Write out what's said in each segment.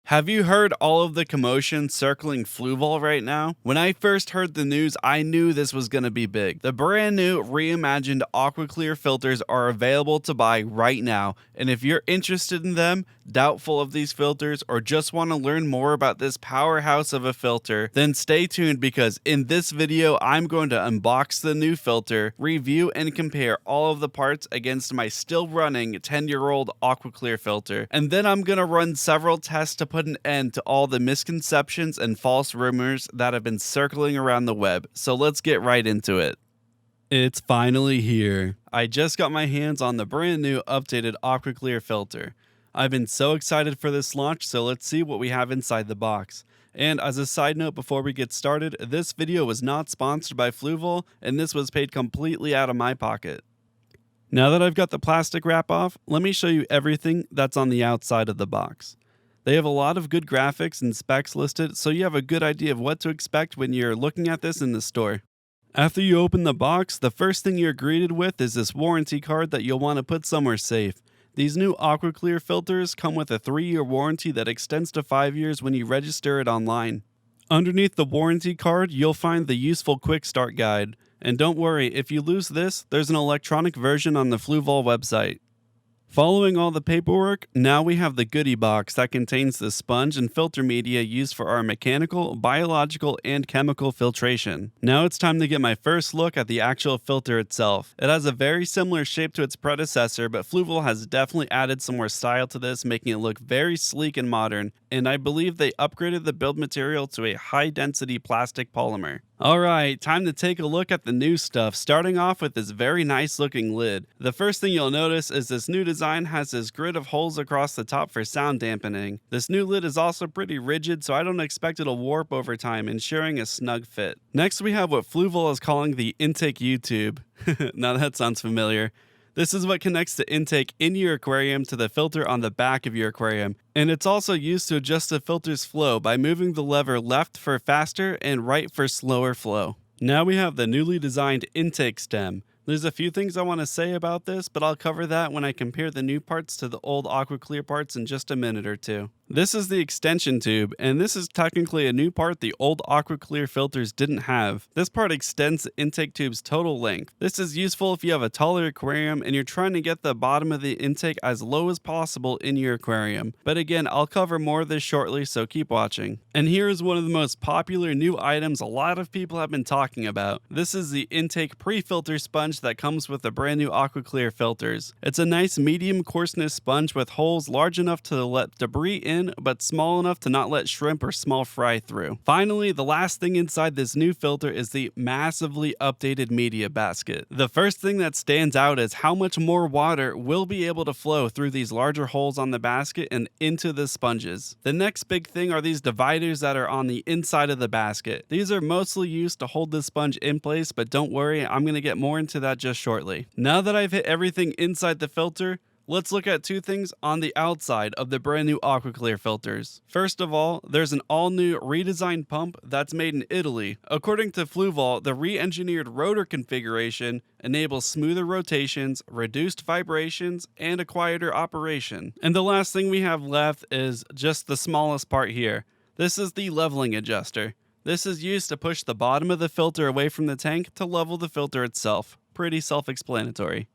Have you heard all of the commotion circling Fluval right now? When I first heard the news, I knew this was going to be big. The brand new reimagined Aquaclear filters are available to buy right now, and if you're interested in them, doubtful of these filters, or just want to learn more about this powerhouse of a filter, then stay tuned because in this video, I'm going to unbox the new filter, review and compare all of the parts against my still running 10-year-old Aquaclear filter, and then I'm going to run several tests to put an end to all the misconceptions and false rumors that have been circling around the web. So let's get right into it. It's finally here. I just got my hands on the brand new updated Aquaclear filter. I've been so excited for this launch, so let's see what we have inside the box. And as a side note before we get started, this video was not sponsored by Fluval, and this was paid completely out of my pocket. Now that I've got the plastic wrap off, let me show you everything that's on the outside of the box. They have a lot of good graphics and specs listed, so you have a good idea of what to expect when you're looking at this in the store. After you open the box, the first thing you're greeted with is this warranty card that you'll want to put somewhere safe. These new Aquaclear filters come with a 3-year warranty that extends to 5 years when you register it online. Underneath the warranty card, you'll find the useful quick start guide. And don't worry, if you lose this, there's an electronic version on the Fluval website. Following all the paperwork, now we have the goodie box that contains the sponge and filter media used for our mechanical, biological, and chemical filtration. Now it's time to get my first look at the actual filter itself. It has a very similar shape to its predecessor, but Fluval has definitely added some more style to this, making it look very sleek and modern, and I believe they upgraded the build material to a high-density plastic polymer. Alright, time to take a look at the new stuff, starting off with this very nice looking lid. The first thing you'll notice is this new design has this grid of holes across the top for sound dampening. This new lid is also pretty rigid, so I don't expect it'll warp over time, ensuring a snug fit. Next we have what Fluval is calling the intake U-tube. Now that sounds familiar. This is what connects the intake in your aquarium to the filter on the back of your aquarium, and it's also used to adjust the filter's flow by moving the lever left for faster and right for slower flow. Now we have the newly designed intake stem. There's a few things I want to say about this, but I'll cover that when I compare the new parts to the old Aquaclear parts in just a minute or two. This is the extension tube, and this is technically a new part the old Aquaclear filters didn't have. This part extends the intake tube's total length. This is useful if you have a taller aquarium and you're trying to get the bottom of the intake as low as possible in your aquarium. But again, I'll cover more of this shortly, so keep watching. And here is one of the most popular new items a lot of people have been talking about. This is the intake pre-filter sponge that comes with the brand new Aquaclear filters. It's a nice medium coarseness sponge with holes large enough to let debris in, but small enough to not let shrimp or small fry through. Finally, the last thing inside this new filter is the massively updated media basket. The first thing that stands out is how much more water will be able to flow through these larger holes on the basket and into the sponges. The next big thing are these dividers that are on the inside of the basket. These are mostly used to hold the sponge in place, but don't worry, I'm going to get more into that just shortly. Now that I've hit everything inside the filter, let's look at two things on the outside of the brand new Aquaclear filters. First of all, there's an all-new redesigned pump that's made in Italy. According to Fluval, the re-engineered rotor configuration enables smoother rotations, reduced vibrations, and a quieter operation. And the last thing we have left is just the smallest part here. This is the leveling adjuster. This is used to push the bottom of the filter away from the tank to level the filter itself. Pretty self-explanatory.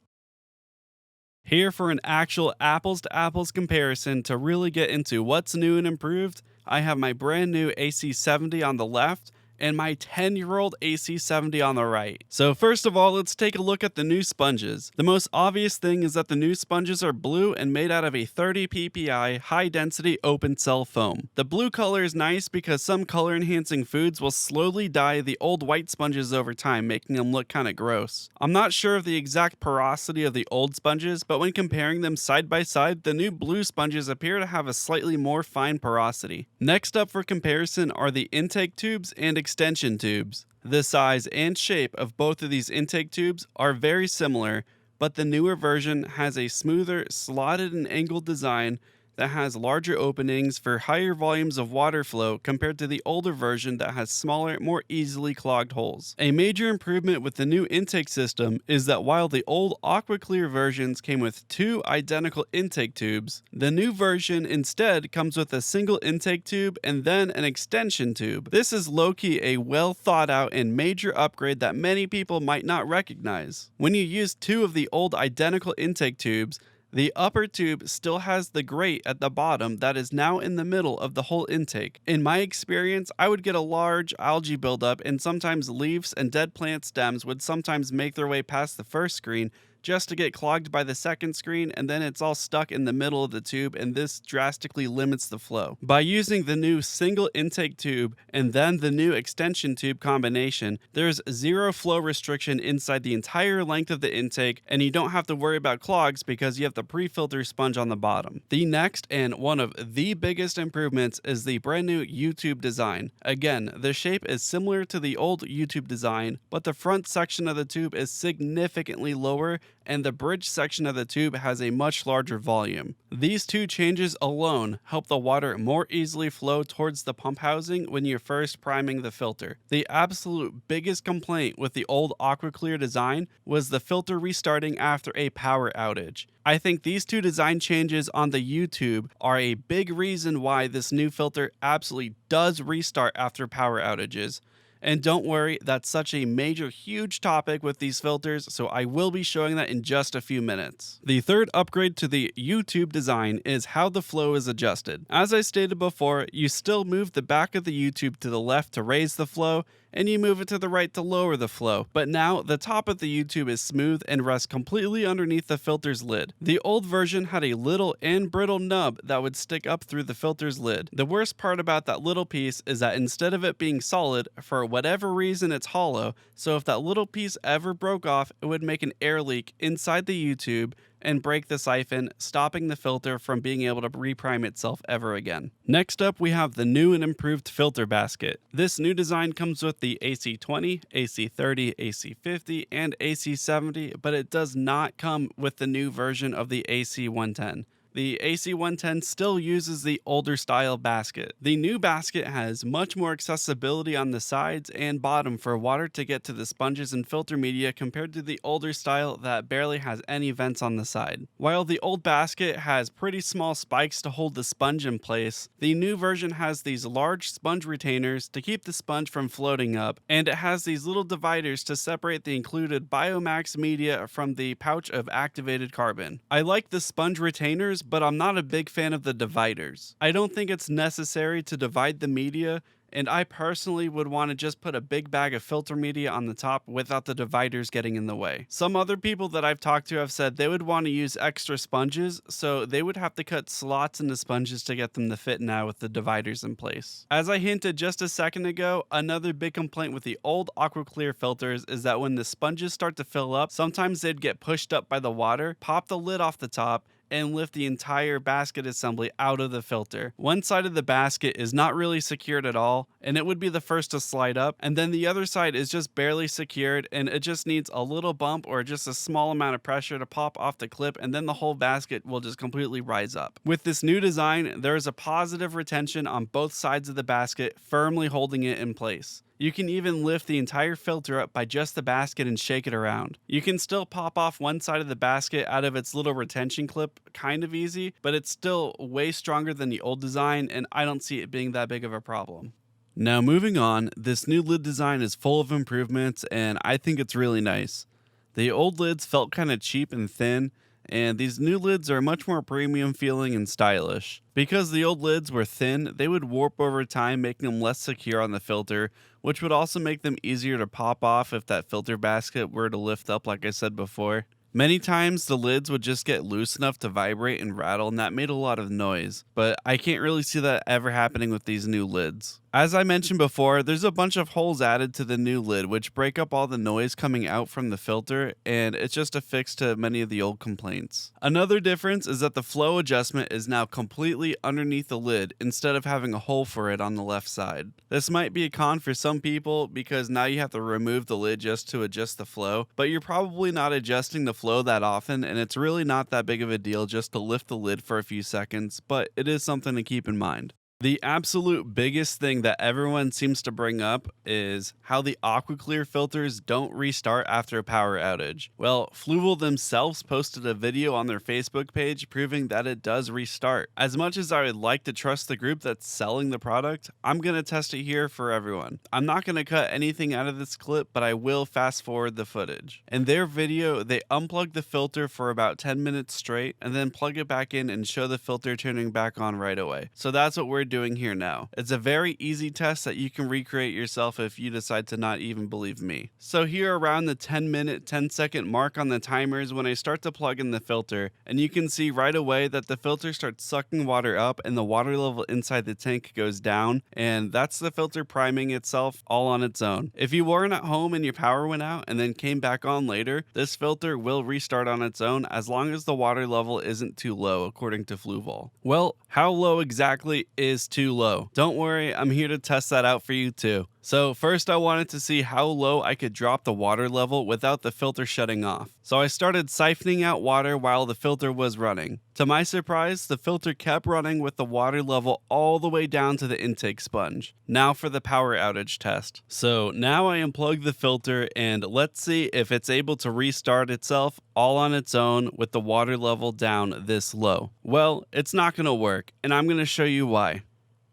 Here for an actual apples to apples comparison to really get into what's new and improved, I have my brand new AC70 on the left and my 10-year-old AC70 on the right. So first of all, let's take a look at the new sponges. The most obvious thing is that the new sponges are blue and made out of a 30 ppi high-density open cell foam. The blue color is nice because some color-enhancing foods will slowly dye the old white sponges over time, making them look kinda gross. I'm not sure of the exact porosity of the old sponges, but when comparing them side by side, the new blue sponges appear to have a slightly more fine porosity. Next up for comparison are the intake tubes and extension tubes. The size and shape of both of these intake tubes are very similar, but the newer version has a smoother, slotted and angled design that has larger openings for higher volumes of water flow compared to the older version that has smaller, more easily clogged holes. A major improvement with the new intake system is that while the old Aquaclear versions came with 2 identical intake tubes, the new version instead comes with a single intake tube and then an extension tube. This is low-key a well thought out and major upgrade that many people might not recognize. When you use 2 of the old identical intake tubes, the upper tube still has the grate at the bottom that is now in the middle of the whole intake. In my experience, I would get a large algae buildup, and sometimes leaves and dead plant stems would sometimes make their way past the first screen just to get clogged by the second screen, and then it's all stuck in the middle of the tube, and this drastically limits the flow. By using the new single intake tube and then the new extension tube combination, there's zero flow restriction inside the entire length of the intake, and you don't have to worry about clogs because you have the pre-filter sponge on the bottom. The next and one of the biggest improvements is the brand new U-tube design. Again, the shape is similar to the old U-tube design, but the front section of the tube is significantly lower and the bridge section of the tube has a much larger volume. These 2 changes alone help the water more easily flow towards the pump housing when you're first priming the filter. The absolute biggest complaint with the old Aquaclear design was the filter restarting after a power outage. I think these 2 design changes on the U-tube are a big reason why this new filter absolutely does restart after power outages. And don't worry, that's such a major, huge topic with these filters, so I will be showing that in just a few minutes. The third upgrade to the U-tube design is how the flow is adjusted. As I stated before, you still move the back of the U-tube to the left to raise the flow, and you move it to the right to lower the flow. But now, the top of the U-tube is smooth and rests completely underneath the filter's lid. The old version had a little and brittle nub that would stick up through the filter's lid. The worst part about that little piece is that instead of it being solid, for whatever reason it's hollow, so if that little piece ever broke off, it would make an air leak inside the U-tube and break the siphon, stopping the filter from being able to reprime itself ever again. Next up, we have the new and improved filter basket. This new design comes with the AC20, AC30, AC50, and AC70, but it does not come with the new version of the AC110. The AC110 still uses the older style basket. The new basket has much more accessibility on the sides and bottom for water to get to the sponges and filter media compared to the older style that barely has any vents on the side. While the old basket has pretty small spikes to hold the sponge in place, the new version has these large sponge retainers to keep the sponge from floating up, and it has these little dividers to separate the included Biomax media from the pouch of activated carbon. I like the sponge retainers, but I'm not a big fan of the dividers. I don't think it's necessary to divide the media, and I personally would want to just put a big bag of filter media on the top without the dividers getting in the way. Some other people that I've talked to have said they would want to use extra sponges, so they would have to cut slots in the sponges to get them to fit now with the dividers in place. As I hinted just a second ago, another big complaint with the old Aquaclear filters is that when the sponges start to fill up, sometimes they'd get pushed up by the water, pop the lid off the top, and lift the entire basket assembly out of the filter. One side of the basket is not really secured at all, and it would be the first to slide up, and then the other side is just barely secured, and it just needs a little bump or just a small amount of pressure to pop off the clip, and then the whole basket will just completely rise up. With this new design, there is a positive retention on both sides of the basket, firmly holding it in place. You can even lift the entire filter up by just the basket and shake it around. You can still pop off one side of the basket out of its little retention clip kind of easy, but it's still way stronger than the old design, and I don't see it being that big of a problem. Now moving on, this new lid design is full of improvements, and I think it's really nice. The old lids felt kind of cheap and thin, and these new lids are much more premium feeling and stylish. Because the old lids were thin, they would warp over time, making them less secure on the filter, which would also make them easier to pop off if that filter basket were to lift up like I said before. Many times the lids would just get loose enough to vibrate and rattle, and that made a lot of noise, but I can't really see that ever happening with these new lids. As I mentioned before, there's a bunch of holes added to the new lid which break up all the noise coming out from the filter, and it's just a fix to many of the old complaints. Another difference is that the flow adjustment is now completely underneath the lid instead of having a hole for it on the left side. This might be a con for some people because now you have to remove the lid just to adjust the flow, but you're probably not adjusting the flow that often, and it's really not that big of a deal just to lift the lid for a few seconds, but it is something to keep in mind. The absolute biggest thing that everyone seems to bring up is how the Aquaclear filters don't restart after a power outage. Well, Fluval themselves posted a video on their Facebook page proving that it does restart. As much as I would like to trust the group that's selling the product, I'm going to test it here for everyone. I'm not going to cut anything out of this clip, but I will fast forward the footage. In their video, they unplug the filter for about 10 minutes straight and then plug it back in and show the filter turning back on right away. So that's what we're doing here now. It's a very easy test that you can recreate yourself if you decide to not even believe me. So here around the 10-minute, 10-second mark on the timers when I start to plug in the filter, and you can see right away that the filter starts sucking water up and the water level inside the tank goes down, and that's the filter priming itself all on its own. If you weren't at home and your power went out and then came back on later, this filter will restart on its own as long as the water level isn't too low, according to Fluval. Well, how low exactly is too low? Don't worry, I'm here to test that out for you too. So first I wanted to see how low I could drop the water level without the filter shutting off. So I started siphoning out water while the filter was running. To my surprise, the filter kept running with the water level all the way down to the intake sponge. Now for the power outage test. So now I unplug the filter and let's see if it's able to restart itself all on its own with the water level down this low. Well, it's not going to work, and I'm going to show you why.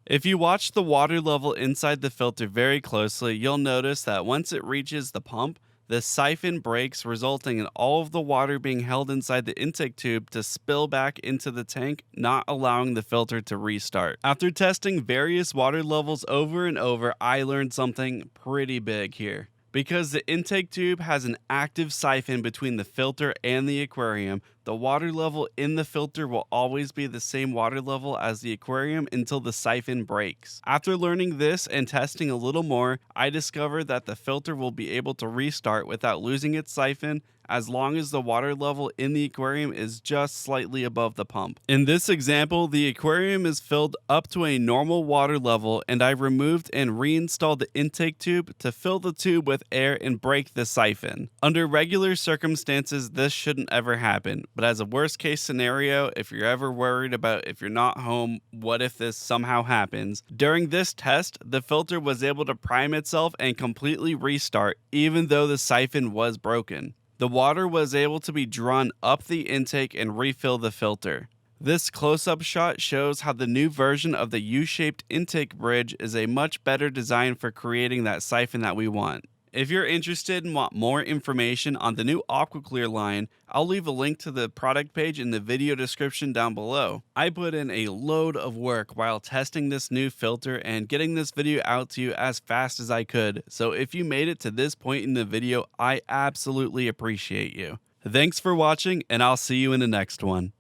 If you watch the water level inside the filter very closely, you'll notice that once it reaches the pump, the siphon breaks, resulting in all of the water being held inside the intake tube to spill back into the tank, not allowing the filter to restart. After testing various water levels over and over, I learned something pretty big here. Because the intake tube has an active siphon between the filter and the aquarium, the water level in the filter will always be the same water level as the aquarium until the siphon breaks. After learning this and testing a little more, I discovered that the filter will be able to restart without losing its siphon as long as the water level in the aquarium is just slightly above the pump. In this example, the aquarium is filled up to a normal water level, and I removed and reinstalled the intake tube to fill the tube with air and break the siphon. Under regular circumstances, this shouldn't ever happen, but as a worst case scenario, if you're ever worried about if you're not home, what if this somehow happens, during this test, the filter was able to prime itself and completely restart even though the siphon was broken. The water was able to be drawn up the intake and refill the filter. This close-up shot shows how the new version of the U-shaped intake bridge is a much better design for creating that siphon that we want. If you're interested and want more information on the new Aquaclear line, I'll leave a link to the product page in the video description down below. I put in a load of work while testing this new filter and getting this video out to you as fast as I could, so if you made it to this point in the video, I absolutely appreciate you. Thanks for watching, and I'll see you in the next one.